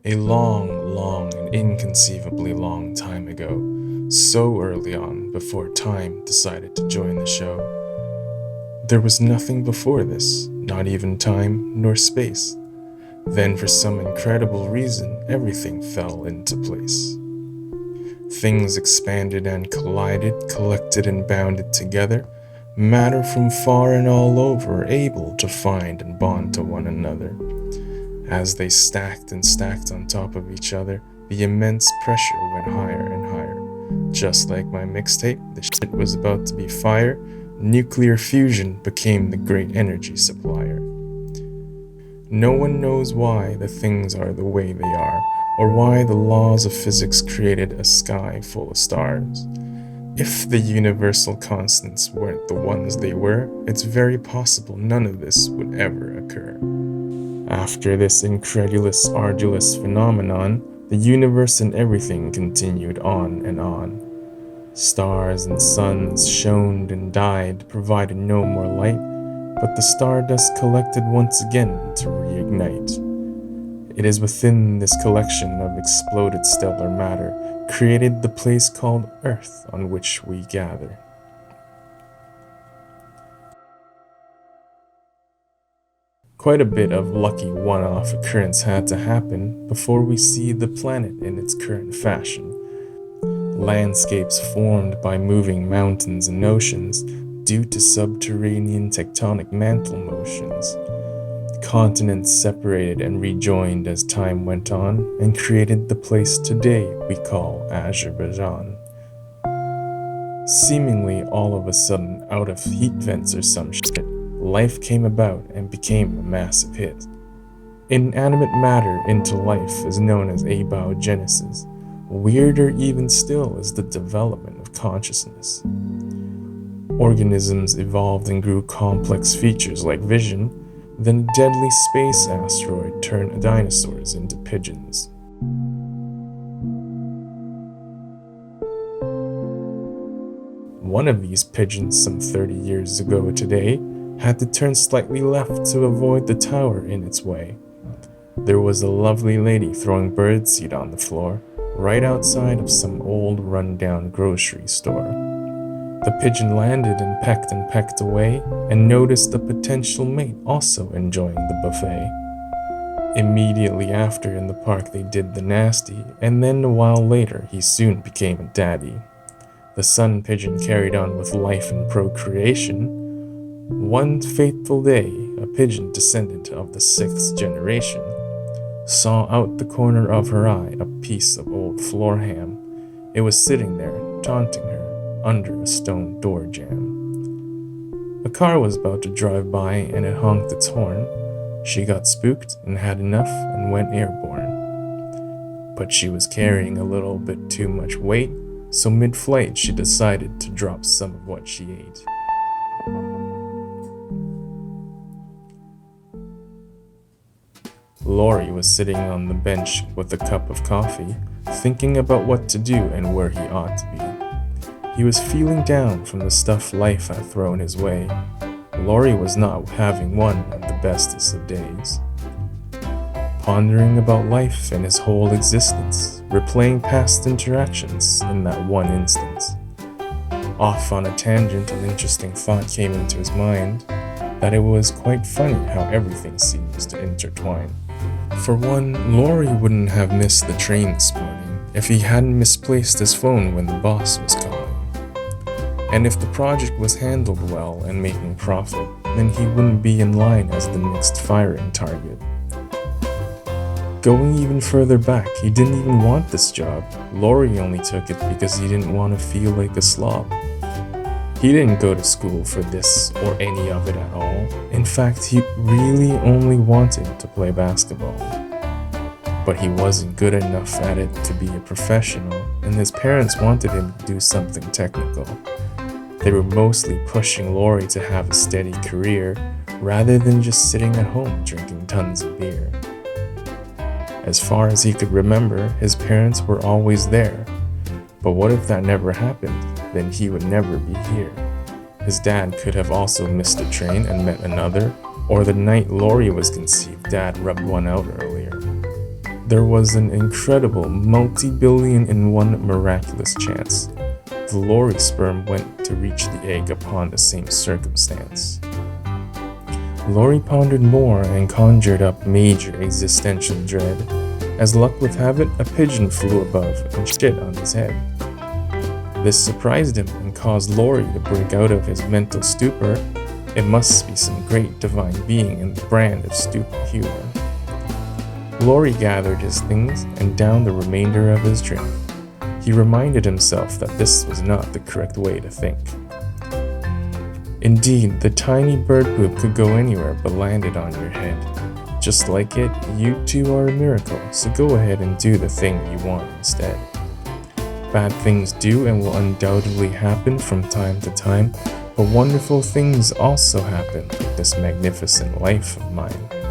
A long, long, and inconceivably long time ago, so early on before time decided to join the show. There was nothing before this, not even time nor space. Then, for some incredible reason, everything fell into place. Things expanded and collided, collected and bounded together, matter from far and all over, able to find and bond to one another. As they stacked and stacked on top of each other, the immense pressure went higher and higher. Just like my mixtape, the shit was about to be fire. Nuclear fusion became the great energy supplier. No one knows why the things are the way they are, or why the laws of physics created a sky full of stars. If the universal constants weren't the ones they were, it's very possible none of this would ever occur. After this incredulous, arduous phenomenon, the universe and everything continued on and on. Stars and suns shone and died, provided no more light, but the stardust collected once again to reignite. It is within this collection of exploded stellar matter created the place called Earth on which we gather. Quite a bit of lucky one-off occurrence had to happen before we see the planet in its current fashion. Landscapes formed by moving mountains and oceans due to subterranean tectonic mantle motions. Continents separated and rejoined as time went on and created the place today we call Azerbaijan. Seemingly all of a sudden out of heat vents or some shit, life came about and became a massive hit. Inanimate matter into life is known as abiogenesis. Weirder even still is the development of consciousness. Organisms evolved and grew complex features like vision, then a deadly space asteroid turned dinosaurs into pigeons. One of these pigeons some 30 years ago today had to turn slightly left to avoid the tower in its way. There was a lovely lady throwing birdseed on the floor, right outside of some old run-down grocery store. The pigeon landed and pecked away, and noticed the potential mate also enjoying the buffet. Immediately after in the park they did the nasty, and then a while later he soon became a daddy. The sun pigeon carried on with life and procreation. One fateful day, a pigeon descendant of the 6th generation saw out the corner of her eye a piece of old floor ham. It was sitting there, taunting her, under a stone door jamb. A car was about to drive by and it honked its horn. She got spooked and had enough and went airborne. But she was carrying a little bit too much weight, so mid-flight she decided to drop some of what she ate. Lorry was sitting on the bench with a cup of coffee, thinking about what to do and where he ought to be. He was feeling down from the stuff life had thrown his way. Lorry was not having one of the bestest of days. Pondering about life and his whole existence, replaying past interactions in that one instance. Off on a tangent, an interesting thought came into his mind, that it was quite funny how everything seems to intertwine. For one, Lorry wouldn't have missed the train this morning if he hadn't misplaced his phone when the boss was calling. And if the project was handled well and making profit, then he wouldn't be in line as the next firing target. Going even further back, he didn't even want this job. Lorry only took it because he didn't want to feel like a slob. He didn't go to school for this or any of it at all. In fact, he really only wanted to play basketball. But he wasn't good enough at it to be a professional, and his parents wanted him to do something technical. They were mostly pushing Lorry to have a steady career, rather than just sitting at home drinking tons of beer. As far as he could remember, his parents were always there. But what if that never happened? Then he would never be here. His dad could have also missed a train and met another, or the night Lorry was conceived, Dad rubbed one out earlier. there was an incredible multi-billion in one miraculous chance. The Lorry sperm went to reach the egg upon the same circumstance. Lorry pondered more and conjured up major existential dread. As luck would have it, a pigeon flew above and shit on his head. This surprised him and caused Lorry to break out of his mental stupor. It must be some great divine being in the brand of stupid humor. Lorry gathered his things and downed the remainder of his drink. He reminded himself that this was not the correct way to think. Indeed, the tiny bird poop could go anywhere but landed on your head. Just like it, you too are a miracle, so go ahead and do the thing you want instead. Bad things do and will undoubtedly happen from time to time, but wonderful things also happen like this magnificent life of mine.